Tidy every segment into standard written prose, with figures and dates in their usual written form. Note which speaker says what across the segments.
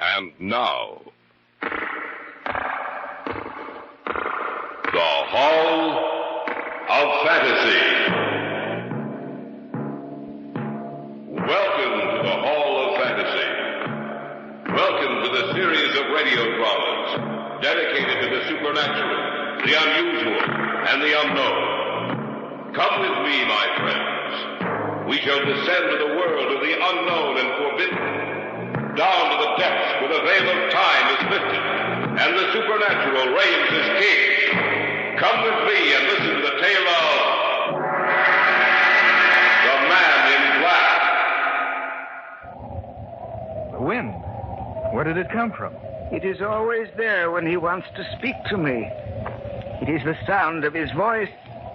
Speaker 1: And now, the Hall of Fantasy. Welcome to the Hall of Fantasy. Welcome to the series of radio dramas dedicated to the supernatural, the unusual, and the unknown. Come with me, my friends. We shall descend to the world of the unknown and forbidden, down to the depths where the veil of time is lifted, and the supernatural reigns as king. Come with me and listen to the tale of The Man in Black.
Speaker 2: The wind. Where did it come from?
Speaker 3: It is always there when he wants to speak to me. It is the sound of his voice.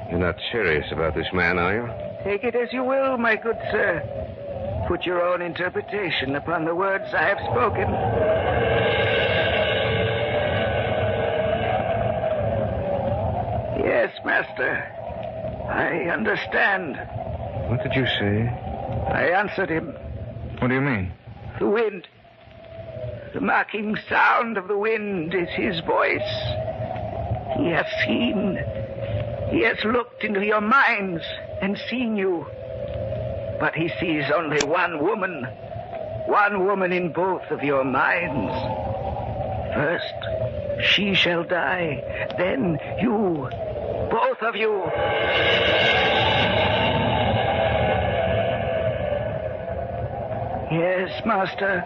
Speaker 4: You're not serious about this man, are you?
Speaker 3: Take it as you will, my good sir. Put your own interpretation upon the words I have spoken. Yes, master. I understand.
Speaker 4: What did you say?
Speaker 3: I answered him.
Speaker 2: What do you mean?
Speaker 3: The wind. The mocking sound of the wind is his voice. He has seen. He has looked into your minds and seen you. But he sees only one woman. One woman in both of your minds. First, she shall die. Then you. Both of you. Yes, master.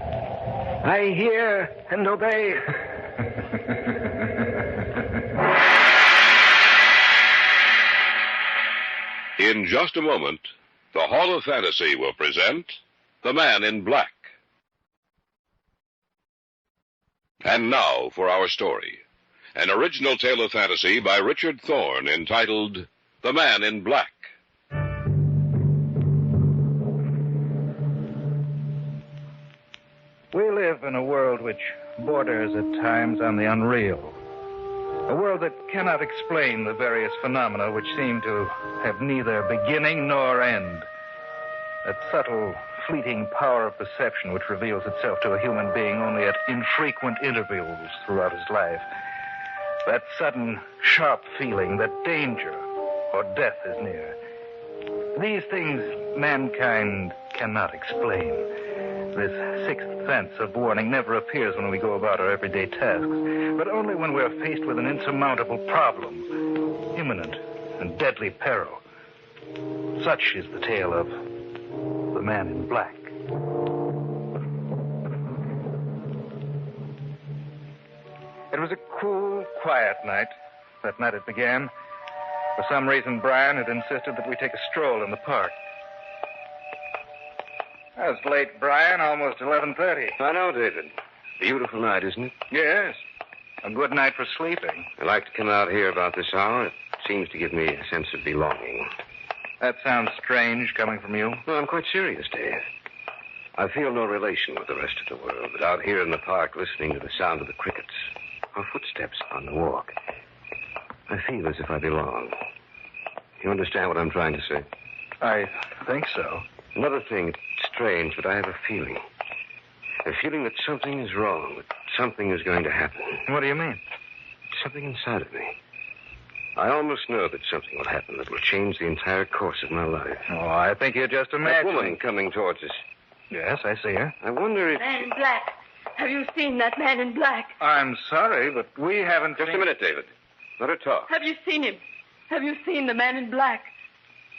Speaker 3: I hear and obey.
Speaker 1: In just a moment, the Hall of Fantasy will present The Man in Black. And now for our story. An original tale of fantasy by Richard Thorne entitled The Man in Black.
Speaker 2: We live in a world which borders at times on the unreal. A world that cannot explain the various phenomena which seem to have neither beginning nor end. That subtle, fleeting power of perception which reveals itself to a human being only at infrequent intervals throughout his life. That sudden, sharp feeling that danger or death is near. These things mankind cannot explain. This sixth sense of warning never appears when we go about our everyday tasks, but only when we're faced with an insurmountable problem, imminent and deadly peril. Such is the tale of The Man in Black. It was a cool, quiet night. That night it began. For some reason, Brian had insisted that we take a stroll in the park. It's late, Brian. Almost 11:30.
Speaker 4: I know, David. Beautiful night, isn't it?
Speaker 2: Yes. A good night for sleeping.
Speaker 4: I like to come out here about this hour. It seems to give me a sense of belonging.
Speaker 2: That sounds strange coming from you.
Speaker 4: No, I'm quite serious, Dave. I feel no relation with the rest of the world, but out here in the park, listening to the sound of the crickets, or footsteps on the walk, I feel as if I belong. You understand what I'm trying to say?
Speaker 2: I think so.
Speaker 4: Another thing, it's strange, but I have a feeling. A feeling that something is wrong, that something is going to happen.
Speaker 2: What do you mean?
Speaker 4: Something inside of me. I almost know that something will happen that will change the entire course of my life.
Speaker 2: Oh, I think you're just
Speaker 4: That
Speaker 2: imagining.
Speaker 4: woman coming towards us.
Speaker 2: Yes, I see her.
Speaker 4: I wonder if...
Speaker 5: Man in black. Have you seen that man in black?
Speaker 2: I'm sorry, but we haven't...
Speaker 4: Just a minute, David. Let her talk.
Speaker 5: Have you seen him? Have you seen the man in black?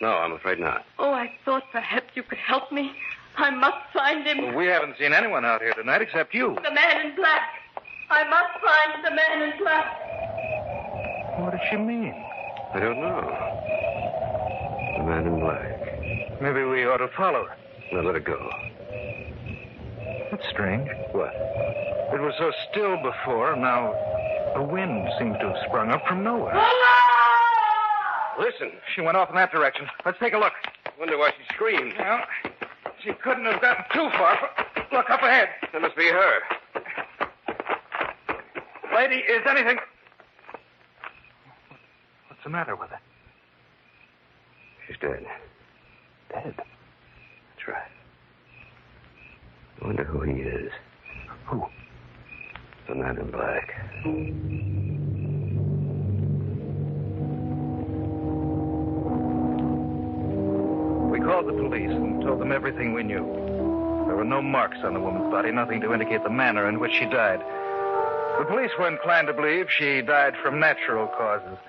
Speaker 4: No, I'm afraid not.
Speaker 5: Oh, I thought perhaps you could help me. I must find him.
Speaker 2: Well, we haven't seen anyone out here tonight except you.
Speaker 5: The man in black. I must find the man in black.
Speaker 2: What does she mean?
Speaker 4: I don't know. The man in black.
Speaker 2: Maybe we ought to follow her.
Speaker 4: Now let her go.
Speaker 2: That's strange.
Speaker 4: What?
Speaker 2: It was so still before, and now a wind seems to have sprung up from nowhere.
Speaker 4: Listen.
Speaker 2: She went off in that direction. Let's take a look.
Speaker 4: Wonder why she screamed.
Speaker 2: Well, she couldn't have gotten too far. Look up ahead.
Speaker 4: That must be her.
Speaker 2: Lady, is anything... What's the matter with her?
Speaker 4: She's dead.
Speaker 2: Dead?
Speaker 4: That's right. I wonder who he is.
Speaker 2: Who?
Speaker 4: Man in Black.
Speaker 2: We called the police and told them everything we knew. There were no marks on the woman's body, nothing to indicate the manner in which she died. The police were inclined to believe she died from natural causes.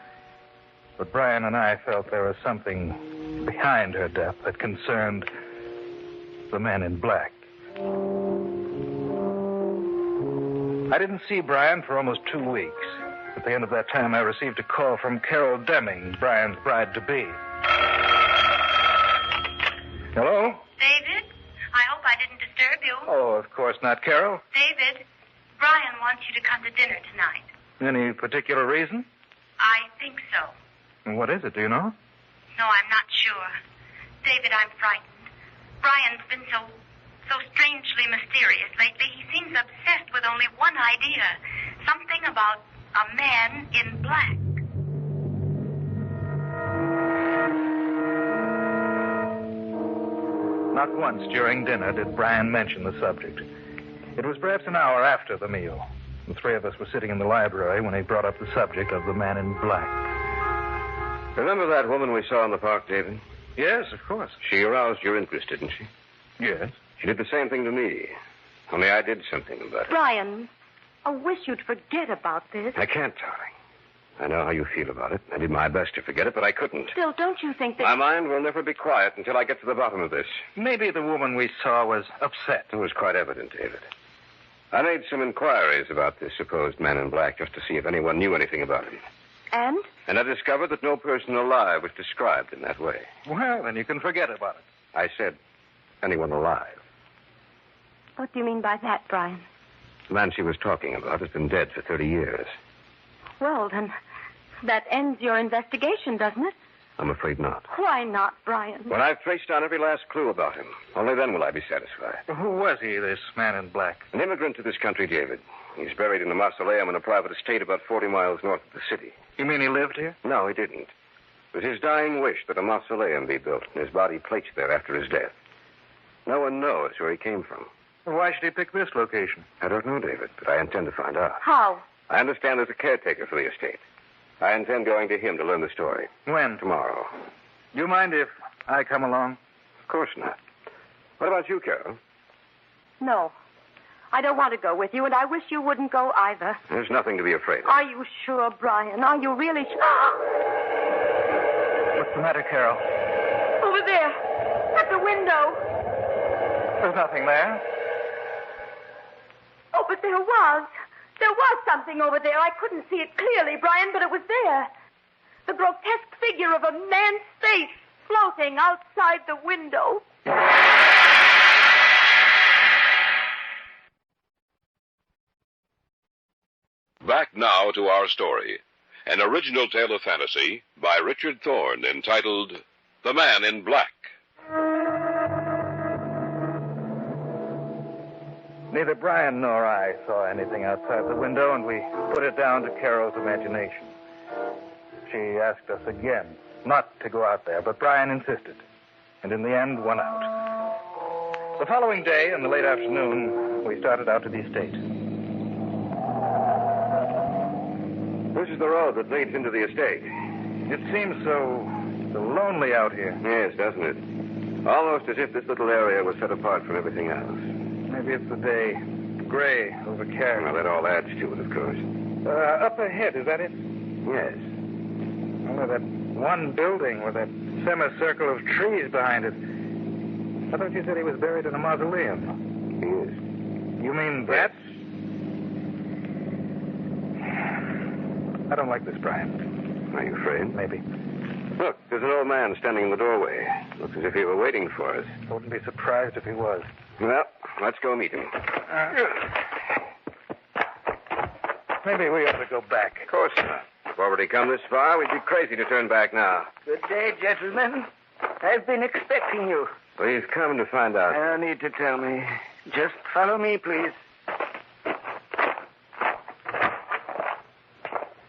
Speaker 2: But Brian and I felt there was something behind her death that concerned the Man in Black. I didn't see Brian for almost 2 weeks. At the end of that time, I received a call from Carol Deming, Brian's bride-to-be. Hello?
Speaker 6: David, I hope I didn't disturb you.
Speaker 2: Oh, of course not, Carol.
Speaker 6: David, Brian wants you to come to dinner tonight.
Speaker 2: Any particular reason?
Speaker 6: I think so.
Speaker 2: What is it, do you know?
Speaker 6: No, I'm not sure. David, I'm frightened. Brian's been so strangely mysterious lately. He seems obsessed with only one idea. Something about a man in black.
Speaker 2: Not once during dinner did Brian mention the subject. It was perhaps an hour after the meal. The three of us were sitting in the library when he brought up the subject of the Man in Black.
Speaker 4: Remember that woman we saw in the park, David?
Speaker 2: Yes, of course.
Speaker 4: She aroused your interest, didn't she?
Speaker 2: Yes.
Speaker 4: She did the same thing to me. Only I did something about it.
Speaker 5: Brian, I wish you'd forget about this.
Speaker 4: I can't, darling. I know how you feel about it. I did my best to forget it, but I couldn't.
Speaker 5: Still, don't you think that...
Speaker 4: My mind will never be quiet until I get to the bottom of this.
Speaker 2: Maybe the woman we saw was upset.
Speaker 4: It was quite evident, David. I made some inquiries about this supposed Man in Black just to see if anyone knew anything about him.
Speaker 5: And?
Speaker 4: And I discovered that no person alive was described in that way.
Speaker 2: Well, then you can forget about it.
Speaker 4: I said anyone alive.
Speaker 5: What do you mean by that, Brian?
Speaker 4: The man she was talking about has been dead for 30 years.
Speaker 5: Well, then, that ends your investigation, doesn't it?
Speaker 4: I'm afraid not.
Speaker 5: Why not, Brian?
Speaker 4: When I've traced down every last clue about him, only then will I be satisfied.
Speaker 2: Who was he, this Man in Black?
Speaker 4: An immigrant to this country, David. He's buried in a mausoleum in a private estate about 40 miles north of the city.
Speaker 2: You mean he lived here?
Speaker 4: No, he didn't. It was his dying wish that a mausoleum be built and his body placed there after his death. No one knows where he came from.
Speaker 2: Well, why should he pick this location?
Speaker 4: I don't know, David, but I intend to find out.
Speaker 5: How?
Speaker 4: I understand there's a caretaker for the estate. I intend going to him to learn the story.
Speaker 2: When?
Speaker 4: Tomorrow.
Speaker 2: Do you mind if I come along?
Speaker 4: Of course not. What about you, Carol?
Speaker 5: No. I don't want to go with you, and I wish you wouldn't go either.
Speaker 4: There's nothing to be afraid of.
Speaker 5: Are you sure, Brian? Are you really sure?
Speaker 2: What's the matter, Carol?
Speaker 5: Over there, at the window.
Speaker 2: There's nothing there.
Speaker 5: Oh, but there was. There was something over there. I couldn't see it clearly, Brian, but it was there. The grotesque figure of a man's face floating outside the window.
Speaker 1: Back now to our story. An original tale of fantasy by Richard Thorne entitled The Man in Black.
Speaker 2: Neither Brian nor I saw anything outside the window, and we put it down to Carol's imagination. She asked us again not to go out there, but Brian insisted, and in the end won out. The following day, in the late afternoon, we started out to the estate.
Speaker 4: This is the road that leads into the estate.
Speaker 2: It seems so lonely out here.
Speaker 4: Yes, doesn't it? Almost as if this little area was set apart from everything else.
Speaker 2: Maybe it's the day. Gray, overcast.
Speaker 4: Well, that all adds to it, of course.
Speaker 2: Up ahead, is that it?
Speaker 4: Yes.
Speaker 2: Oh, that one building with that semicircle of trees behind it. I thought you said he was buried in a mausoleum.
Speaker 4: He is.
Speaker 2: You mean that? I don't like this, Brian.
Speaker 4: Are you afraid?
Speaker 2: Maybe.
Speaker 4: Look, there's an old man standing in the doorway. Looks as if he were waiting for us.
Speaker 2: I wouldn't be surprised if he was.
Speaker 4: Well, let's go meet him.
Speaker 2: Maybe we ought to go back.
Speaker 4: Of course not. We've already come this far. We'd be crazy to turn back now.
Speaker 3: Good day, gentlemen. I've been expecting you.
Speaker 4: We've come to find out.
Speaker 3: No need to tell me. Just follow me, please.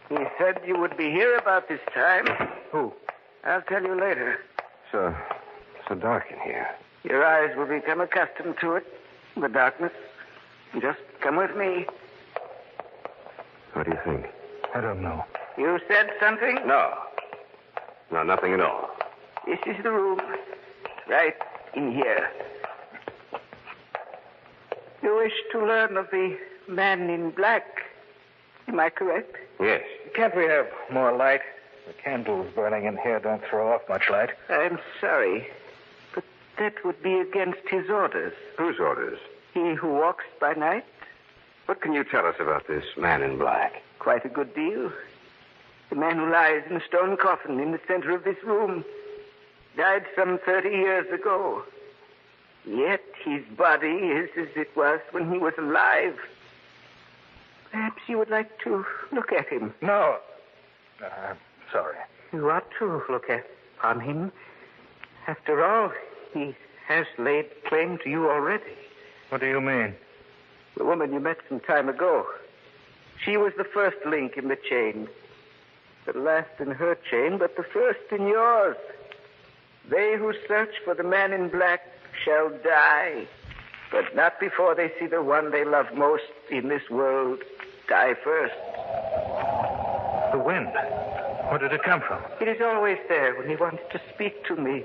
Speaker 3: He said you would be here about this time.
Speaker 2: Who?
Speaker 3: I'll tell you later.
Speaker 4: So dark in here.
Speaker 3: Your eyes will become accustomed to it, the darkness. Just come with me.
Speaker 4: What do you think?
Speaker 2: I don't know.
Speaker 3: You said something?
Speaker 4: No. No, nothing at all.
Speaker 3: This is the room. Right in here. You wish to learn of the man in black. Am I correct?
Speaker 4: Yes.
Speaker 2: Can't we have more light? The candles burning in here don't throw off much light.
Speaker 3: I'm sorry, but that would be against his orders.
Speaker 4: Whose orders?
Speaker 3: He who walks by night?
Speaker 4: What can you tell us about this man in black?
Speaker 3: Quite a good deal. The man who lies in a stone coffin in the center of this room died some 30 years ago. Yet his body is as it was when he was alive. Perhaps you would like to look at him.
Speaker 2: No. I'm sorry.
Speaker 3: You ought to look upon him. After all, he has laid claim to you already.
Speaker 2: What do you mean?
Speaker 3: The woman you met some time ago. She was the first link in the chain. The last in her chain, but the first in yours. They who search for the man in black shall die, but not before they see the one they love most in this world die first.
Speaker 2: The wind. Where did it come from?
Speaker 3: It is always there when he wants to speak to me.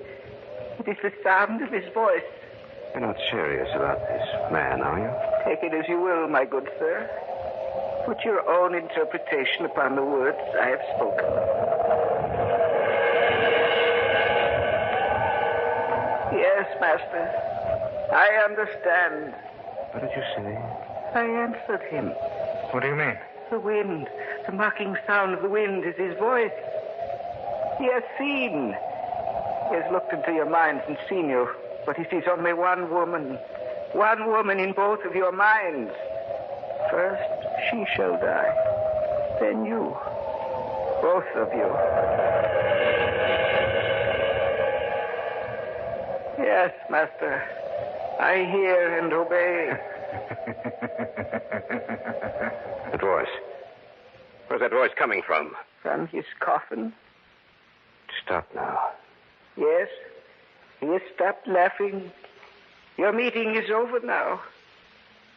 Speaker 3: It is the sound of his voice.
Speaker 4: You're not serious about this man, are you?
Speaker 3: Take it as you will, my good sir. Put your own interpretation upon the words I have spoken. Yes, master. I understand.
Speaker 4: What did you say?
Speaker 3: I answered him.
Speaker 2: What do you mean?
Speaker 3: The wind, the mocking sound of the wind is his voice. He has seen. He has looked into your minds and seen you, but he sees only one woman. One woman in both of your minds. First, she shall die. Then you. Both of you. Yes, master. I hear and obey.
Speaker 4: That voice. Where's that voice coming from?
Speaker 3: From his coffin.
Speaker 4: Stop now.
Speaker 3: Yes. He has stopped laughing. Your meeting is over now.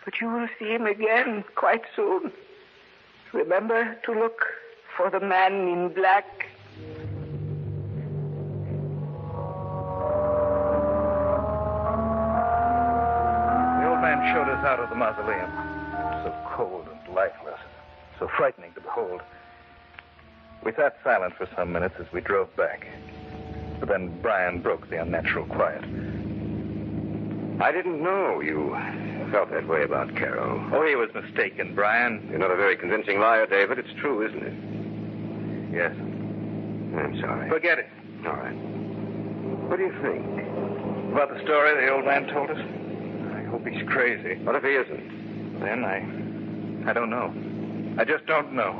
Speaker 3: But you will see him again quite soon. Remember to look for the man in black.
Speaker 2: The old man showed us out of the mausoleum. So cold and lifeless. So frightening to behold. We sat silent for some minutes as we drove back. But then Brian broke the unnatural quiet.
Speaker 4: I didn't know you felt that way about Carol.
Speaker 2: Oh, he was mistaken, Brian.
Speaker 4: You're not a very convincing liar, David. It's true, isn't it?
Speaker 2: Yes.
Speaker 4: I'm sorry.
Speaker 2: Forget it.
Speaker 4: All right. What do you think?
Speaker 2: About the story the old man told us? I hope he's crazy.
Speaker 4: What if he isn't?
Speaker 2: Then I don't know. I just don't know.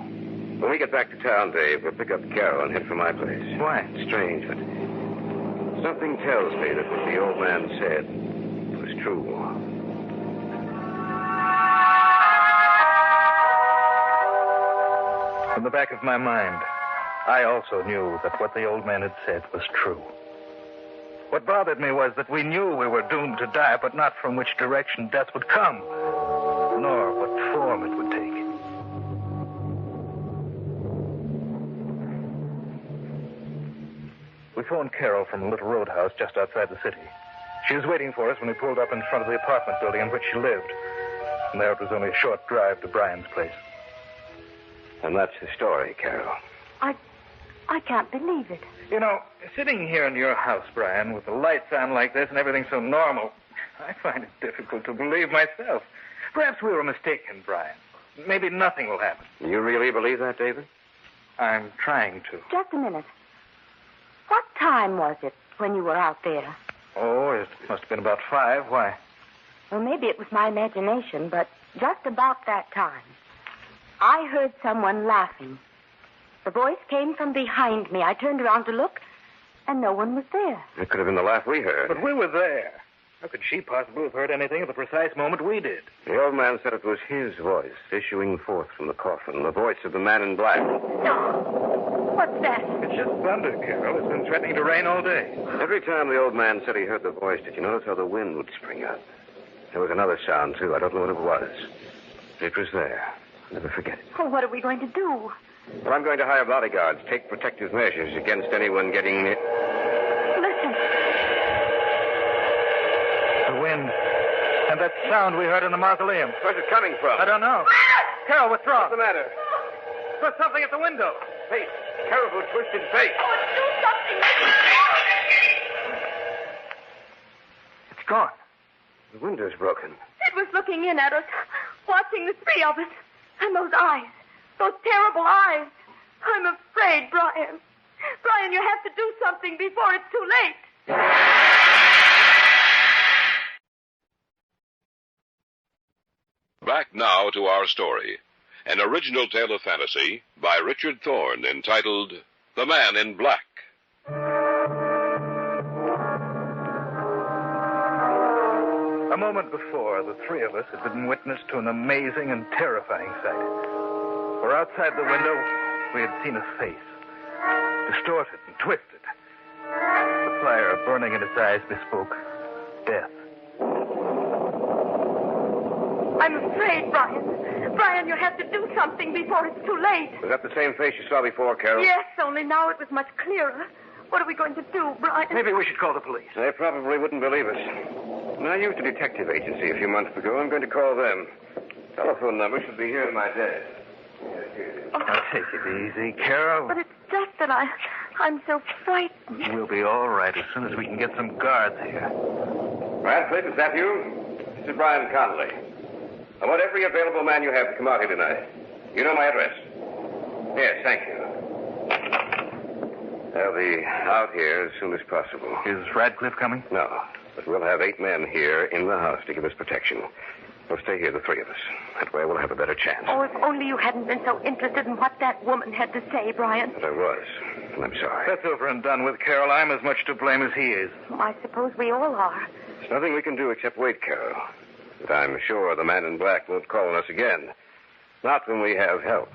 Speaker 4: When we get back to town, Dave, we'll pick up Carol and head for my place.
Speaker 2: Why?
Speaker 4: It's strange, but something tells me that what the old man said was true.
Speaker 2: In the back of my mind, I also knew that what the old man had said was true. What bothered me was that we knew we were doomed to die, but not from which direction death would come, nor what form it would take. We phoned Carol from a little roadhouse just outside the city. She was waiting for us when we pulled up in front of the apartment building in which she lived. From there, it was only a short drive to Brian's place.
Speaker 4: And that's the story, Carol.
Speaker 5: I can't believe it.
Speaker 2: You know, sitting here in your house, Brian, with the lights on like this and everything so normal, I find it difficult to believe myself. Perhaps we were mistaken, Brian. Maybe nothing will happen.
Speaker 4: You really believe that, David?
Speaker 2: I'm trying to.
Speaker 5: Just a minute. What time was it when you were out there?
Speaker 2: Oh, it must have been about 5. Why?
Speaker 5: Well, maybe it was my imagination, but just about that time, I heard someone laughing. The voice came from behind me. I turned around to look, and no one was there.
Speaker 4: It could have been the laugh we heard.
Speaker 2: But we were there. How could she possibly have heard anything at the precise moment we did?
Speaker 4: The old man said it was his voice issuing forth from the coffin, the voice of the man in black.
Speaker 5: No. What's that?
Speaker 2: It's just thunder, Carol. It's been threatening to rain all day.
Speaker 4: Every time the old man said he heard the voice, did you notice how the wind would spring up? There was another sound, too. I don't know what it was. It was there. I'll never forget it.
Speaker 5: Well, what are we going to do?
Speaker 4: Well, I'm going to hire bodyguards, take protective measures against anyone getting near.
Speaker 5: Listen.
Speaker 2: The wind. And that sound we heard in the mausoleum.
Speaker 4: Where's it coming from?
Speaker 2: I don't know. Carol, what's wrong?
Speaker 4: What's the matter?
Speaker 2: There's something at the window.
Speaker 4: Face. Terrible twisted face.
Speaker 5: Oh, do something.
Speaker 2: It's gone.
Speaker 4: The window's broken.
Speaker 5: It was looking in at us, watching the three of us. And those eyes. Those terrible eyes. I'm afraid, Brian. Brian, you have to do something before it's too late.
Speaker 1: Back now to our story. An original tale of fantasy by Richard Thorne entitled The Man in Black.
Speaker 2: A moment before, the three of us had been witness to an amazing and terrifying sight. For outside the window, we had seen a face, distorted and twisted. The fire burning in its eyes bespoke death.
Speaker 5: I'm afraid, Brian. Brian, you have to do something before it's too late.
Speaker 4: Was that the same face you saw before, Carol?
Speaker 5: Yes, only now it was much clearer. What are we going to do, Brian?
Speaker 2: Maybe we should call the police.
Speaker 4: They probably wouldn't believe us. When I used a detective agency a few months ago, I'm going to call them. Telephone number should be here in my desk. Yes, here it is.
Speaker 2: Now, take it easy, Carol.
Speaker 5: But it's just that I'm so frightened.
Speaker 2: We'll be all right as soon as we can get some guards here.
Speaker 4: Radcliffe, is that you? This is Brian Conley. I want every available man you have to come out here tonight. You know my address. Yes, thank you. They'll be out here as soon as possible.
Speaker 2: Is Radcliffe coming?
Speaker 4: No, but we'll have 8 men here in the house to give us protection. We'll stay here, the 3 of us. That way we'll have a better chance.
Speaker 5: Oh, if only you hadn't been so interested in what that woman had to say, Brian.
Speaker 4: But I was, and I'm sorry.
Speaker 2: That's over and done with, Carol. I'm as much to blame as he is.
Speaker 5: Oh, I suppose we all are.
Speaker 4: There's nothing we can do except wait, Carol. But I'm sure the man in black won't call on us again. Not when we have help.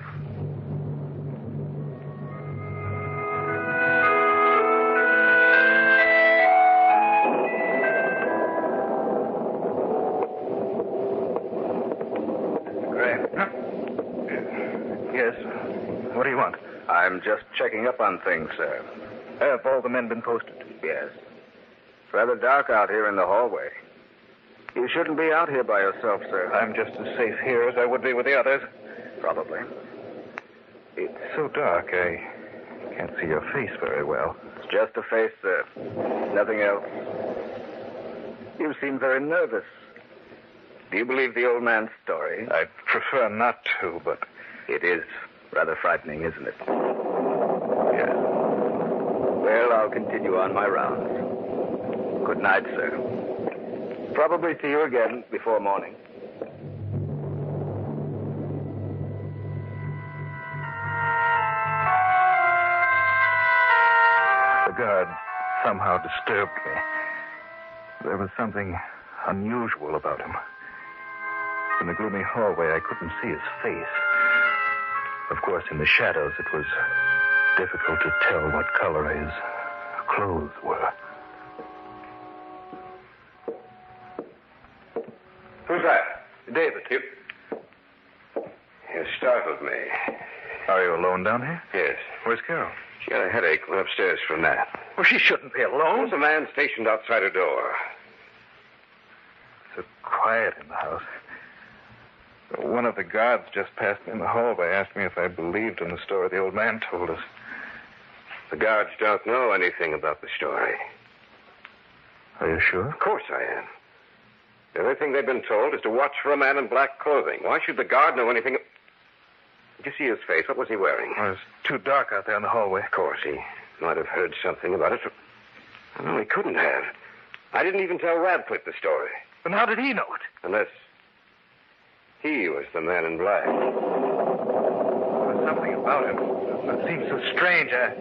Speaker 2: Yes. What do you want?
Speaker 7: I'm just checking up on things, sir.
Speaker 2: Have all the men been posted?
Speaker 7: Yes. It's rather dark out here in the hallway. You shouldn't be out here by yourself, sir.
Speaker 2: I'm just as safe here as I would be with the others.
Speaker 7: Probably.
Speaker 2: It's so dark, I can't see your face very well.
Speaker 7: It's just a face, sir. Nothing else. You seem very nervous. Do you believe the old man's story?
Speaker 2: I'd prefer not to, but...
Speaker 7: It is rather frightening, isn't it?
Speaker 2: Yes.
Speaker 7: Well, I'll continue on my rounds. Good night, sir. Probably see you again before morning.
Speaker 2: The guard somehow disturbed me. There was something unusual about him. In the gloomy hallway, I couldn't see his face. Of course, in the shadows, it was difficult to tell what color his clothes were.
Speaker 4: Who's that?
Speaker 2: David.
Speaker 4: You startled me.
Speaker 2: Are you alone down here?
Speaker 4: Yes.
Speaker 2: Where's Carol?
Speaker 4: She had a headache. Went upstairs for a nap.
Speaker 2: Well, she shouldn't be alone.
Speaker 4: There's a man stationed outside her door.
Speaker 2: So quiet in the house. One of the guards just passed me in the hallway, asked me if I believed in the story the old man told us.
Speaker 4: The guards don't know anything about the story.
Speaker 2: Are you sure?
Speaker 4: Of course I am. The only thing they've been told is to watch for a man in black clothing. Why should the guard know anything? Did you see his face? What was he wearing?
Speaker 2: Well, it's too dark out there in the hallway.
Speaker 4: Of course, he might have heard something about it. No, he couldn't have. I didn't even tell Radcliffe the story.
Speaker 2: But how did he know it?
Speaker 4: Unless he was the man in black.
Speaker 2: There's something about him that seems so strange. I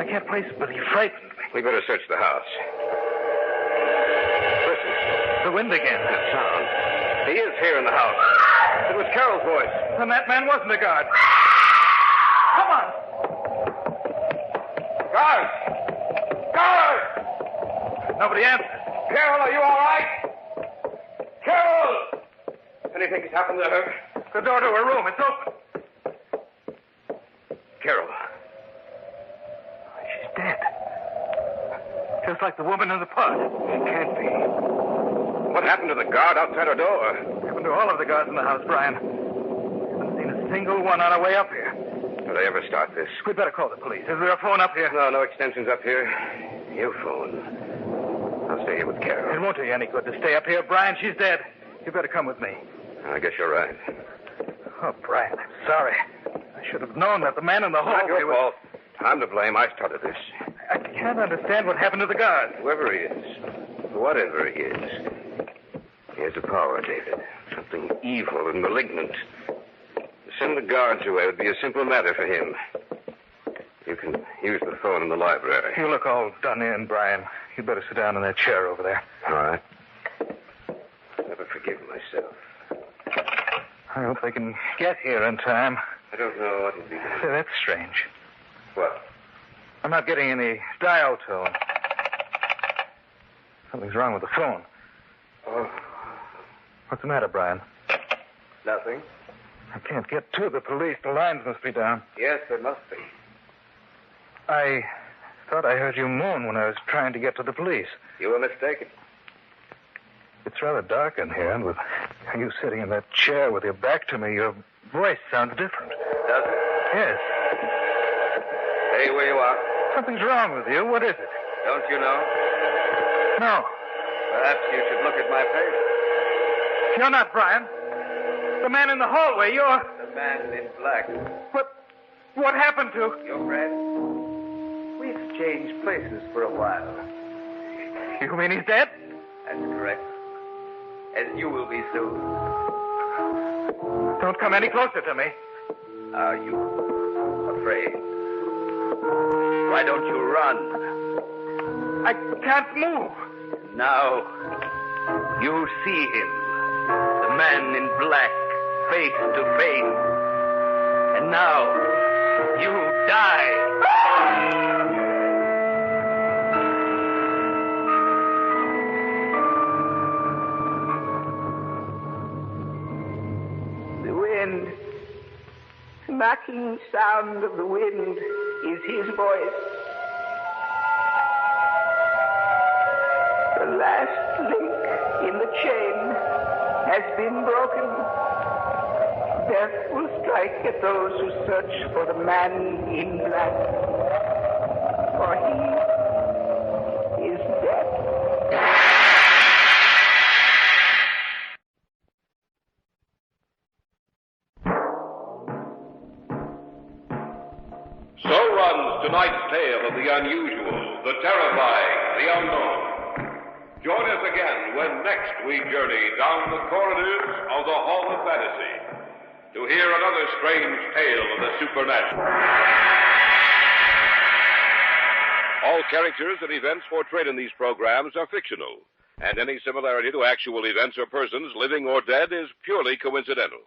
Speaker 2: can't place it, but he frightened me.
Speaker 4: We better search the house. Listen.
Speaker 2: The wind again.
Speaker 4: That sound. He is here in the house. It was Carol's voice.
Speaker 2: And that man wasn't a guard. Come on.
Speaker 4: Guard! Guard!
Speaker 2: Nobody answered.
Speaker 4: Carol, are you all right? Carol! Anything has happened to her?
Speaker 2: The door to her room. It's open.
Speaker 4: Carol.
Speaker 2: She's dead. Just like the woman in the park.
Speaker 4: It can't be. What happened to the guard outside her door?
Speaker 2: Happened to all of the guards in the house, Brian. Haven't seen a single one on our way up here.
Speaker 4: Did they ever start this?
Speaker 2: We'd better call the police. Is there a phone up here?
Speaker 4: No extensions up here. You phone. I'll stay here with Carol.
Speaker 2: It won't do you any good to stay up here, Brian. She's dead. You better come with me.
Speaker 4: I guess you're right.
Speaker 2: Oh, Brian, I'm sorry. I should have known that the man in the hallway
Speaker 4: Not your
Speaker 2: was...
Speaker 4: fault. I'm to blame. I started this.
Speaker 2: I can't understand what happened to the guard.
Speaker 4: Whoever he is, whatever he is, he has a power, David. Something evil and malignant. To send the guards away would be a simple matter for him. You can use the phone in the library.
Speaker 2: You look all done in, Brian. You'd better sit down in that chair over there.
Speaker 4: All right. Never forgive myself.
Speaker 2: I hope they can get here in time.
Speaker 4: I don't know what it'll be.
Speaker 2: Say, that's strange.
Speaker 4: What?
Speaker 2: I'm not getting any dial tone. Something's wrong with the phone.
Speaker 4: Oh.
Speaker 2: What's the matter, Brian?
Speaker 4: Nothing.
Speaker 2: I can't get to the police. The lines must be down.
Speaker 4: Yes, there must be.
Speaker 2: I thought I heard you moan when I was trying to get to the police.
Speaker 4: You were mistaken.
Speaker 2: It's rather dark in here, and with you sitting in that chair with your back to me, your voice sounds different.
Speaker 4: Does it?
Speaker 2: Yes.
Speaker 4: Stay where you are.
Speaker 2: Something's wrong with you. What is it?
Speaker 4: Don't you know?
Speaker 2: No.
Speaker 4: Perhaps you should look at my face.
Speaker 2: You're not Brian. The man in the hallway, you're...
Speaker 4: The man in black.
Speaker 2: What happened to...
Speaker 4: Your friend? We exchanged places for a while.
Speaker 2: You mean he's dead?
Speaker 4: That's correct. As you will be soon.
Speaker 2: Don't come any closer to me.
Speaker 4: Are you afraid? Why don't you run?
Speaker 2: I can't move.
Speaker 4: Now, you see him. The man in black, face to face. And now, you die.
Speaker 3: The wind, the mocking sound of the wind is his voice. The last link in the chain has been broken. Death will strike at those who search for the man in black. For he is dead.
Speaker 1: So runs tonight's tale of the unusual, the terrifying, the unknown. Join us again when next we journey down the corridors of the Hall of Fantasy to hear another strange tale of the supernatural. All characters and events portrayed in these programs are fictional, and any similarity to actual events or persons, living or dead, is purely coincidental.